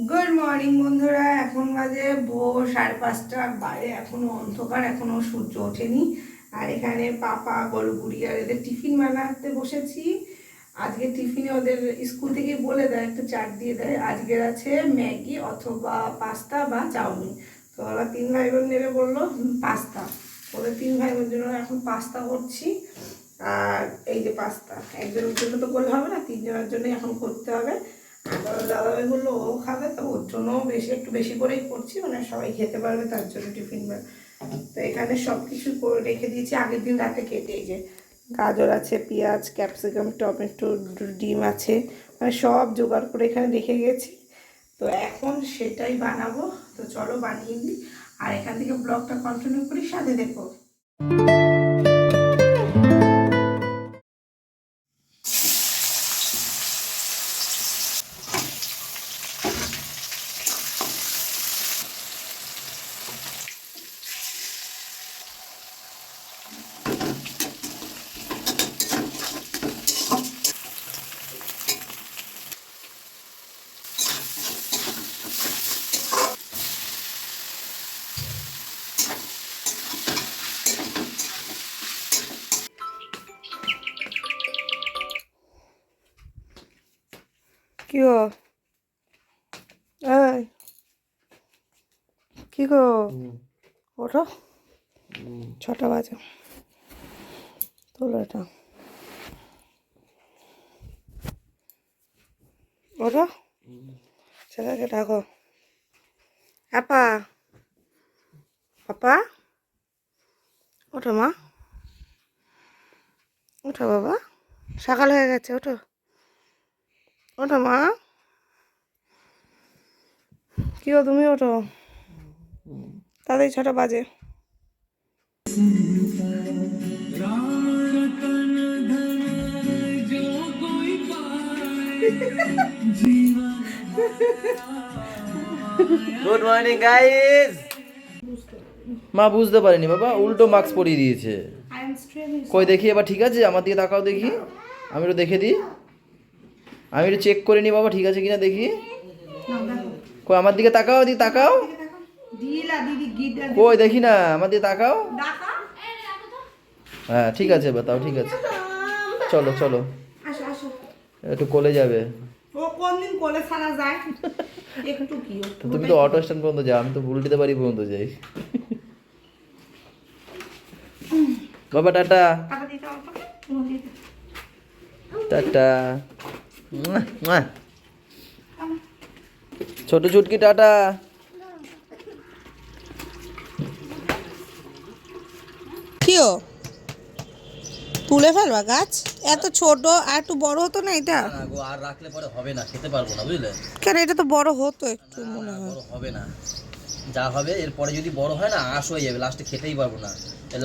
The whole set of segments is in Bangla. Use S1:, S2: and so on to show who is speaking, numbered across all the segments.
S1: গুড মর্নিং বন্ধুরা, এখন বাজে ভোর 5:30। বাইরে এখনো অন্ধকার, এখনো সূর্য ওঠেনি। আর এখানে পাপা গলুগুড়ি আর এদের টিফিন বানাতে বসেছি। আজকে টিফিনে ওদের স্কুল থেকে বলে দেয়, একটু চাট দিয়ে দেয়। আজকের আছে ম্যাগি অথবা পাস্তা বা চাউমিন। তো ওরা 3 ভাই বোন নেবে বললো পাস্তা। ওদের 3 ভাই বোন জন্য এখন পাস্তা করছি। আর এই যে পাস্তা একজনের জন্য তো করলে হবে না, 3 জনের জন্যই এখন করতে হবে। দাদাভাই বললো ও খাবে, তো ওর জন্য একটু বেশি করেই করছি, মানে সবাই খেতে পারবে তার জন্য টিফিন। তো এখানে সব কিছু করে রেখে দিয়েছি আগের দিন রাতে কেটে। এই যে গাজর আছে, পেঁয়াজ, ক্যাপসিকাম, টমেটো, ডিম আছে, মানে সব জোগাড় করে এখানে রেখে গেছি। তো এখন সেটাই বানাবো। তো চলো বানিয়ে দিই, আর এখান থেকে ব্লগটা কন্টিনিউ করি, সাথে দেখো। কি গো, এই কি গো, ওঠো, 6টা বাজে, তোলো এটা, ওঠো, ছেলেকে ডাকো। আপা, পাপা ওঠো, মা ওঠো, বাবা সকাল হয়ে গেছে, ওঠো ওঠো মা। কি গো, তুমি ওঠো, তাড়াতাড়ি 6টা বাজে।
S2: Good morning guys. মা বুঝতে পারেনি বাবা, উল্টো মাস্ক পরিয়ে দিয়েছে। কই দেখি এবার, ঠিক আছে আমার দিকে তাকাও দেখি, আমি একটু দেখে দিই, আমি একটু চেক করে নিই বাবা ঠিক আছে কিনা দেখি। কই আমার দিকে তাকাও, দিকে তাকাও, কই দেখি না, আমার দিকে তাকাও। হ্যাঁ ঠিক আছে বাতাও, ঠিক আছে, চলো চলো, একটু কোলে যাবে। তুমি তো অটো স্ট্যান্ড পর্যন্ত যাও, আমি তো বুলটিতে বাড়ি পর্যন্ত যাই। বাবা টাটা টাটা, ছোট চুটকি টাটা।
S1: কিও তুলে ফেলবা গাছ, এত ছোট, আর একটু বড় হতো না এটা?
S2: আর রাখলে পরে হবে না, খেতে পারবো না বুঝলে।
S1: কেন, এটা তো বড় হতো একটু মনে হয়।
S2: বড় হবে না, যা হবে এরপরে যদি বড় হয় না আঁশ হয়ে যাবে, লাস্টে খেতেই পারবো না।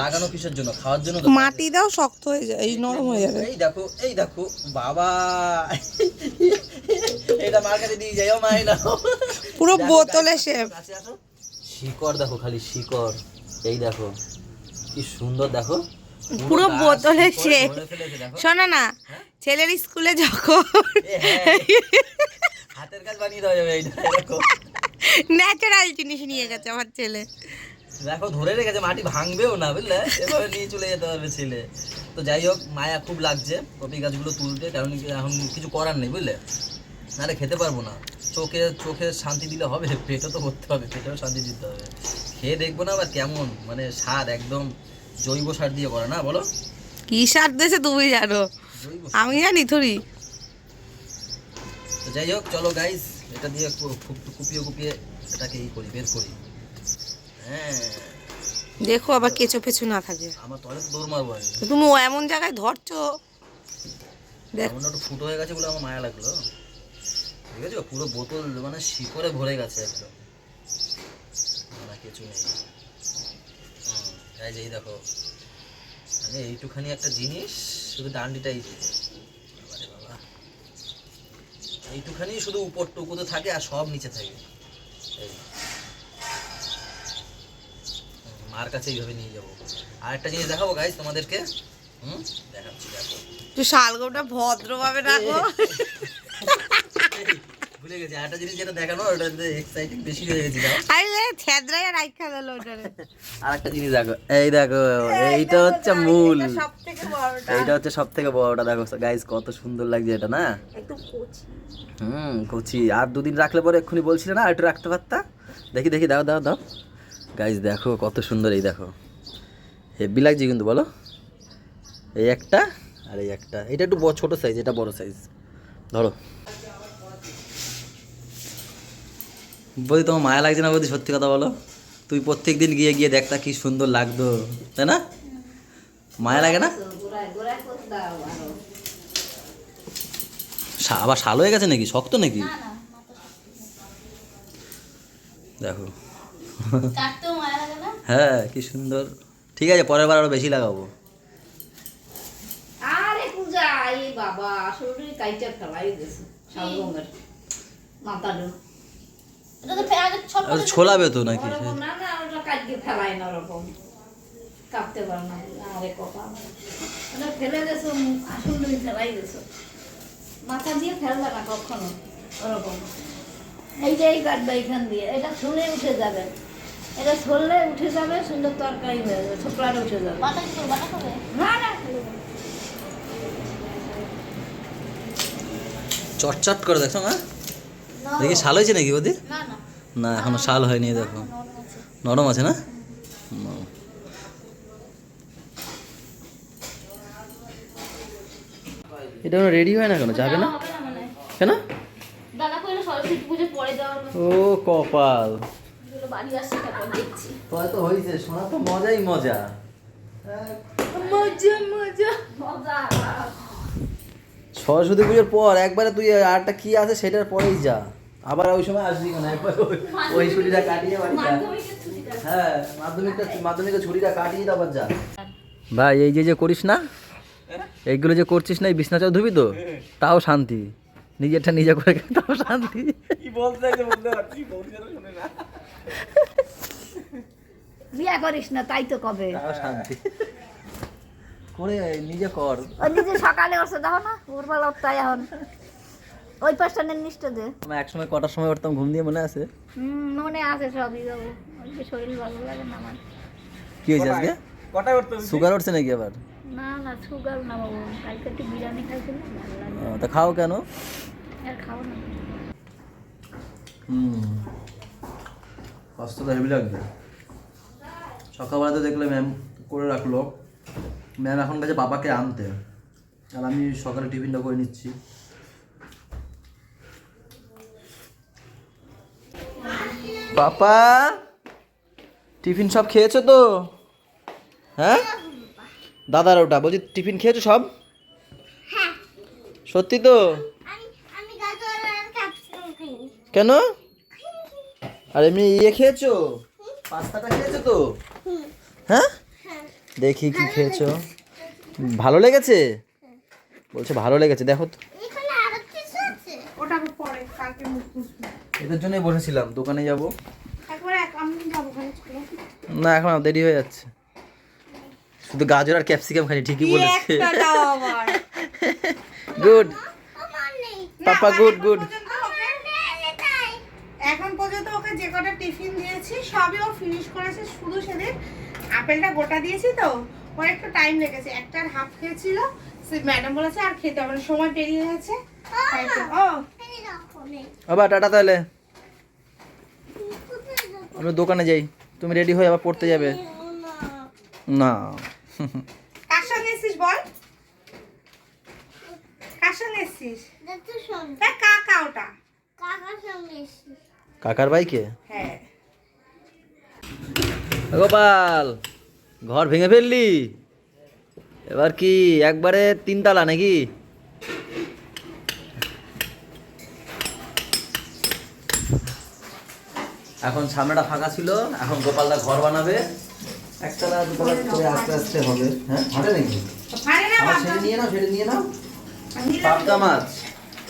S2: লাগানো কিসের জন্য, খাওয়ার জন্য তো।
S1: মাটি দাও, শক্ত হয়ে যায়, এই নরম হয়ে যাবে।
S2: এই দেখো এই দেখো বাবা, এটা মার কাছে দিয়ে যাও, মা এই নাও।
S1: পুরো বোতলে শেপ।
S2: শিকড় দেখো, খালি শিকড়, এই দেখো কি সুন্দর, দেখো
S1: পুরো বোতলে শেপ। শোনো না, ছেলের স্কুলে যখন
S2: হাতের কাজ বানিয়ে দেওয়া যাবে, এইটা দেখো
S1: ন্যাচারাল জিনিস নিয়ে গেছে আমার ছেলে।
S2: দেখো ধরে রেখেছে, মাটি ভাঙবেও না বুঝলে, এভাবে নিয়ে চলে যেতে পারবে ছেলে। তো যাই হোক, মায়া খুব লাগছে কপি গাছগুলো তুলতে, কারণ এখন কিছু করার নেই বুঝলে, নাহলে খেতে পারবো না। চোখে শান্তি দিলে হবে, পেটও তো করতে হবে, পেটেও শান্তি দিতে হবে। খেয়ে দেখবো না আবার কেমন, মানে সার একদম জৈব সার দিয়ে করা না, বলো
S1: কি সার দিয়েছে তুমি জানো, আমি জানি থরি।
S2: তো যাই হোক চলো গাইস, এটা দিয়ে কুপিয়ে কুপিয়ে এটাকে করি, বের করি। হ্যাঁ
S1: দেখো আবার কেঁচো পেঁচো না থাকে।
S2: আমার তলে তো দৌড় মারবো আমি।
S1: তুমি এমন জায়গায় ধরছো,
S2: দেখো একটু ফুটো হয়ে গেছে বলে আমার মায়া লাগলো। ঠিক আছে, পুরো বোতল মানে শিকড়ে ভরে গেছে একদম, না কিছু নেই। এই দেখো, মানে এইটুখানি একটা জিনিস, শুধু ডান্ডিটাই বাবা, এইটুখানি শুধু উপরটুকুতে থাকে আর সব নিচে থাকে। মার কাছে এইভাবে নিয়ে যাবো। আর একটা জিনিস দেখাবো গাইস তোমাদেরকে, দেখাচ্ছি দেখো।
S1: তুই শালগোটা ভদ্রভাবে রাখো।
S2: ভুলে গেছি একটা জিনিস যেটা দেখানো ওটাতে এক্সাইটিং বেশি হয়ে গেছি
S1: আরে ছেদরাই রাইখা দিল ওটারে।
S2: আর একটা জিনিস দেখো, এই দেখো এইটা হচ্ছে মূল,
S1: সবথেকে বড়টা।
S2: এইটা হচ্ছে সব থেকে বড়টা। দেখো গাইস কত সুন্দর লাগছে এটা না,
S1: একটু কচি।
S2: কচি। আর দুদিন রাখলে পরে এক্ষুনি বলছিলে না একটু রাখতে পারতা। দেখি দেখি, দাও দাও দাও গাইস, দেখো কত সুন্দর। এই দেখো হেভি লাগছে কিন্তু বলো। এই একটা আর এই একটা, এটা একটু ছোট সাইজ, এটা বড় সাইজ। ধরো বৌদি, তোমার মায়া লাগছে না বৌদি? সত্যি কথা বলো, তুই প্রত্যেক দিন গিয়ে গিয়ে দেখতা কি সুন্দর লাগতো, তাই না? মায়া লাগে না? আবার শাল হয়ে গেছে নাকি, শক্ত নাকি? দেখো হ্যাঁ কি সুন্দর। ঠিক আছে, পরের বার আরো বেশি লাগাবো।
S3: আরে পূজা, এই বাবা আসলে কাইটা ফেলাই দিয়েছে শালগমের মাথাটা। এটা তো আগে ছোট
S2: ছোলাবে তো নাকি?
S3: ওরকম না না, ওটা কাটকে ফেলাই না, ওরকম কাটতে পারে না। আরে কপা ওটা ফেলে দিয়েছো, আসলে ফেলাই দিয়েছো, মাথা দিয়ে ফেলবে না কখনো ওরকম। এই যে এই কাটবে এইখান দিয়ে, এটা ছুলে উঠে যাবে, এটা ছড়লে উঠে যাবে, সুন্দর তরকারি হয়ে যাবে, ছোকলাটা উঠে যাবে। না না,
S2: চটচট করে দেখো না, দেখি শাল হয়েছে নাকি বৌদি?
S3: না না,
S2: না এখনো শাল হয়নি, দেখো নরম আছে না। এটা রেডি হয় না কেন? যাবে না
S3: হবে না মনে হয়।
S2: কেন?
S3: দাদা কইলো সরস্বতী পুজো পরে দেওয়ার
S2: ও কপাল,
S3: গুলো বাড়ি আসছে, তারপর দেখছি।
S2: তো হয়েছে, শোনা তো মজাই মজা।
S3: মজা মজা মজা।
S2: সরস্বতী পুজোর পর একবারে তুই আরটা কি আছে সেটার পরেই যা, আবার ওই সময় আসবি কেন? একবার ওই ছুটিটা কাটিয়ে বাড়ি যা।
S3: মাধ্যমিকের ছুটিটা।
S2: হ্যাঁ মাধ্যমিকের ছুটিটা কাটিয়ে আবার যা। ভাই এই যে করিস না, এইগুলো যে করছিস না, এই বিছনা চাও ধুবি তো তাও শান্তি, নিজেরটা নিজে করে খেলে তাও শান্তি।
S4: কি বলতে চাইছে বুঝতে পারছি, বৌদি যেন শুনে না।
S3: বিয়া করিস না তাই তো কবে
S2: তাও শান্তি করে নিজে কর।
S3: ওই নিজে সকালে ওর দেখো না, ওর বেলা তাই এখন ওই পাশটা নিষ্ঠ দে।
S2: আমরা একসময় কটার সময় উঠতাম ঘুম দিয়ে, মনে আছে?
S3: মনে আছে সবই যাবো, ওই যে শরীর ভালো লাগে না আমার।
S2: কি হয়েছে আজকে?
S4: কটায় উঠতে হবে?
S2: সুগার উঠছে নাকি আবার?
S3: না না, সুগার না বাবু, কালকে একটু বিরিয়ানি খাইছিলাম, ভালো লাগে।
S2: তা খাও কেন?
S3: আর খাও না।
S2: কষ্ট তো হেভি লাগবে। সকালবেলা তো দেখলে ম্যাম করে রাখলো, ম্যাম এখন গেছে বাবাকে আনতে, আর আমি সকালে টিফিনটা করে নিচ্ছি। পাপা টিফিন সব খেয়েছো তো? হ্যাঁ দাদার ওটা বলছি, টিফিন খেয়েছো সব? সত্যি তো? কেন? আর এমনি খেয়েছো, পাস্তাটা খেয়েছো তো? হ্যাঁ দেখি কি খেয়েছো, ভালো লেগেছে? বলছে ভালো লেগেছে, দেখো তো।
S1: ওটা পরে কালকে মুখ মুছবো।
S2: এদের জন্যই বসেছিলাম, দোকানে যাব।
S1: একবার আমি যাবো ওখানে চলো।
S2: না এখন আমার দেরি হয়ে যাচ্ছে, শুধু গাজর আর ক্যাপসিকাম খাই। ঠিকই বলেছে,
S1: একটা দাও আবার।
S2: গুড পাপা, গুড গুড।
S1: এখন পর্যন্ত ওকে যে কটা টিফিন দিয়েছি সবই ও ফিনিশ করেছে, শুধু সেদিন আপেলটা গোটা দিয়েছি তো ওর একটু টাইম লেগেছে, একটার হাফ খেয়েছিল, সে ম্যাডাম বলেছে আর খেতে হবে না, সময় পেরিয়ে গেছে। তাই তো। ও
S2: বাবা টাটা, তাহলে আমরা দোকানে যাই, তুমি রেডি হয়ে আবার পড়তে যাবে। না
S1: কার সঙ্গে এসছিস বল, কার সঙ্গে এসছিস? কাকা ওটা
S2: কাকার বাইকে।
S1: হ্যাঁ।
S2: গোপাল ঘর ভেঙে ফেললি, এবার কি একবারে 3 তালা নাকি? এখন সামনেটা ফাঁকা ছিল, এখন গোপালদা ঘর বানাবে, একতলা দুতলা করে আস্তে আস্তে হবে। হ্যাঁ হাঁটে নাকি?
S1: আরে না
S2: আমার
S1: বাবা,
S2: সেটা নিয়ে নাও, সেটা নিয়ে নাও।
S1: আমি নিলাম
S2: পাবদা
S1: তো।
S2: মাছ,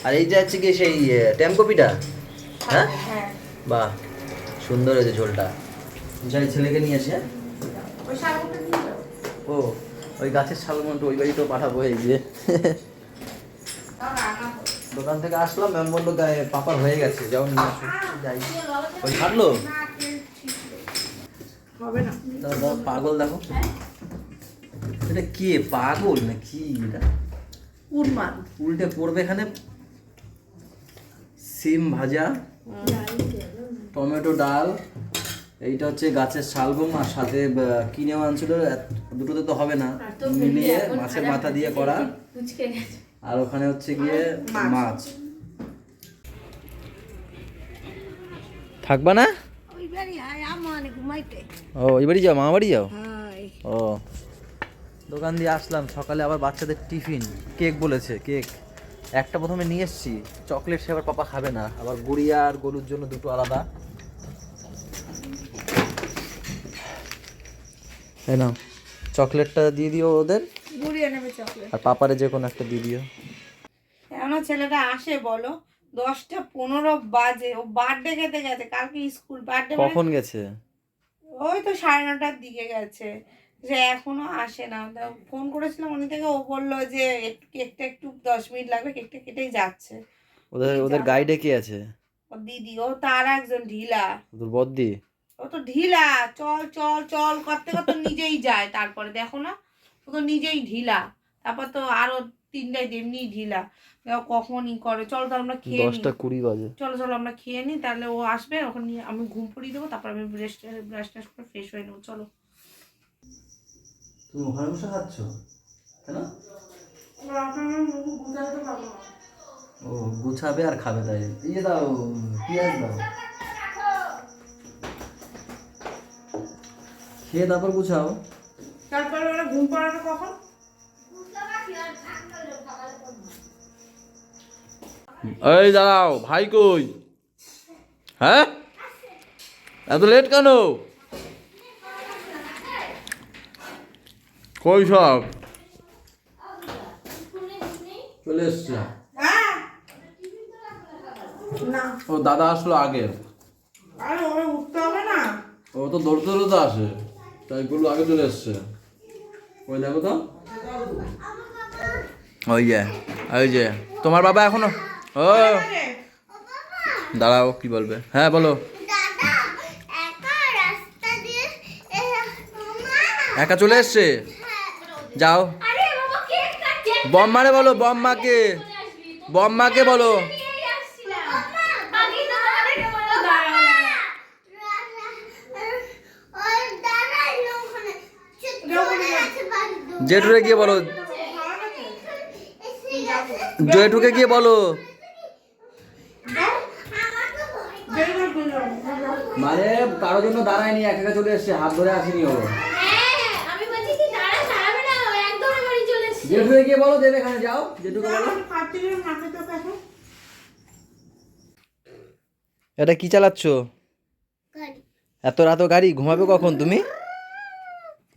S2: আর এই যে হচ্ছে কি সেই ট্যামকপিটা। হ্যাঁ
S1: হ্যাঁ
S2: বাহ সুন্দর হয়েছে ঝোলটা। যাই ছেলেকে নিয়ে আসে।
S1: ওই শালটা দিয়ে দাও।
S2: ও ওই গাছের শালমনটা ওই বাড়িতেও পাঠাবো, এই যে
S1: তাও রান্না করো।
S2: দোকান থেকে আসলাম, ম্যাম বললো গায়ে পাপার হয়ে গেছে, যাও নিয়ে আসো। যাই ওই ছাড়লো
S1: হবে না।
S2: দাদা পাগল দেখো, এটা কে পাগল না কি? এটা
S1: উন্মাদ।
S2: উল্টে পড়বে এখানে। সিম ভাজা, টমেটো ডাল, এইটা হচ্ছে গাছের শালগম, আর সাথে কিনেও আনছিল, দুটোতে তো হবে না, মিলিয়ে মাছের মাথা দিয়ে করা, আর ওখানে হচ্ছে গিয়ে মাছ। থাকবা না? ও ওই বাড়ি যাও, মামা বাড়ি যাও? ও দোকান দিয়ে আসলাম, সকালে আবার বাচ্চাদের টিফিন কেক বলেছে, কেক একটা প্রথমে নিয়ে এসছি, চকলেট সে আবার পাপা খাবে না, আবার গুড়িয়া আর গরুর জন্য দুটো আলাদা। তাই না, চকলেটটা দিয়ে দিও ওদের,
S1: গুড়িয়ে নেবে চকলেট।
S2: আর পাপারে যে কোনো একটা দিয়ে দিও।
S1: কেন ছেলেটা আসে বলো? 10:15 বাজে, ও বার্থডে খেতে গেছে কালকে স্কুল। বার্থডে
S2: কখন গেছে?
S1: ওই তো 9:30টার দিকে গেছে, যে এখনো আসে না। ফোন করেছিলাম উনি থেকে, ও বললো যে কেকটা একটু 10 মিনিট লাগবে, কেকটা কেটেই যাচ্ছে।
S2: ওদের গাইডে কে আছে?
S1: ও দিদি, ও তার একজন ঢিলা,
S2: তোর বদ্দি?
S1: ও তো ঢিলা, চল চল চল করতে করতে নিজেই যায়। তারপরে দেখো না, ও তো নিজেই ঢিলা। তারপর তো আরো 3টায় তেমনি ঢিলা। দেখো কখনই করে। চলো তো আমরা খেয়ে নিই।
S2: 10:20 বাজে।
S1: চলো চলো আমরা খেয়ে নিই, তাহলে ও আসবে, ওখানে নিয়ে আমি ঘুম পড়িয়ে দেবো, তারপর আমি ব্রাশ ট্রাশ করে ফ্রেশ হয়ে নেবো। চলো।
S2: তুমি ওখানে বসে খাচ্ছ কেন? ও গুছাবে আর খাবে, তাই ইয়ে দাও, পেঁয়াজ দাও, খেয়ে তারপর গুছাও।
S1: তারপরে ওরা ঘুম পড়াবে কখন?
S4: এই দাঁড়াও, ভাই কই? হ্যাঁ, এত লেট কেন? কই সব?
S2: চলে এসছে।
S1: হ্যাঁ না,
S4: ও দাদা আসলো আগে,
S1: আরে ওরা উঠতে হবে না।
S4: ও তো দৌড়তে দৌড়তে আসে, তাই গুলো আগে চলে এসছে। ওই দেখো তো, ওই যে তোমার বাবা এখনো। ও দাঁড়াও, কি বলবে? হ্যাঁ বলো। একা চলে এসছে, যাও বম্মারে বলো, বম্মাকে বলো। জেঠুরে গিয়ে বলো, জেঠুকে গিয়ে বলো। মানে কারোর জন্য দাঁড়ায়নি, একা একা চলে এসছে, হাত ধরে আসেনি ও। জেঠুকে গিয়ে বলো দেবে, এখানে যাও, জেঠুকে বলো। এটা কি চালাচ্ছ? এত রাত গাড়ি? ঘুমাবে কখন তুমি?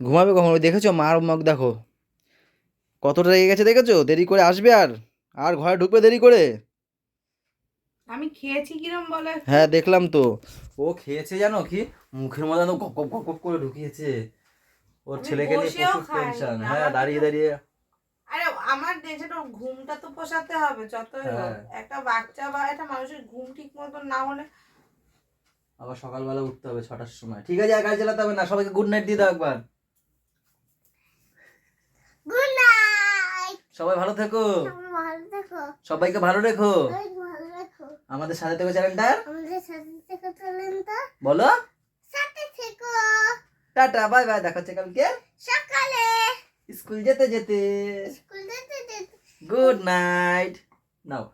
S4: ঘুমাবে কখন? ওই দেখেছো মার মুখ দেখো, কতটা রেগে গেছে দেখেছো? দেরি করে আসবে, আর ঘরে ঢুকবে দেরি করে।
S1: আমি খেয়েছি কিরম বলে?
S2: হ্যাঁ দেখলাম তো, ও খেয়েছে জানো কি, মুখের মধ্যে তো গপ গপ গপ গপ করে ঢুকিয়েছে। ওর ছেলেকে নিয়ে
S1: বসেও
S2: প্রচুর
S1: খাইনি,
S2: টেনশন।
S1: আমার
S2: হ্যাঁ
S1: তো
S2: দাঁড়িয়ে দাঁড়িয়ে।
S1: আরে আমার টেনশন, ওর ঘুমটা তো পোষাতে হবে যতই হোক।
S2: হ্যাঁ।
S1: একটা বাচ্চা বা একটা মানুষের ঘুম ঠিক মতো না হলে।
S2: আবার সকালবেলা উঠতে হবে 6টার সময়। ঠিক আছে, আর গাড়ি চালাতে হবে না, সবাইকে গুড নাইট দিয়ে দাও একবার।
S5: Good night.
S2: সবাই ভালো থেকো,
S5: ভালো থেকো,
S2: সবাইকে ভালো রেখো,
S5: ভালো রাখো।
S2: আমাদের সাথে থেকো চ্যানেলটা
S5: আমাদের সাথে থেকে চলেন তো,
S2: বলো।
S5: সাথে থেকো।
S2: টাটা, বাই বাই, দেখা হচ্ছে কালকে
S5: সকালে
S2: স্কুল যেতে যেতে।
S5: স্কুল যেতে যেতে।
S2: গুড নাইট নাও।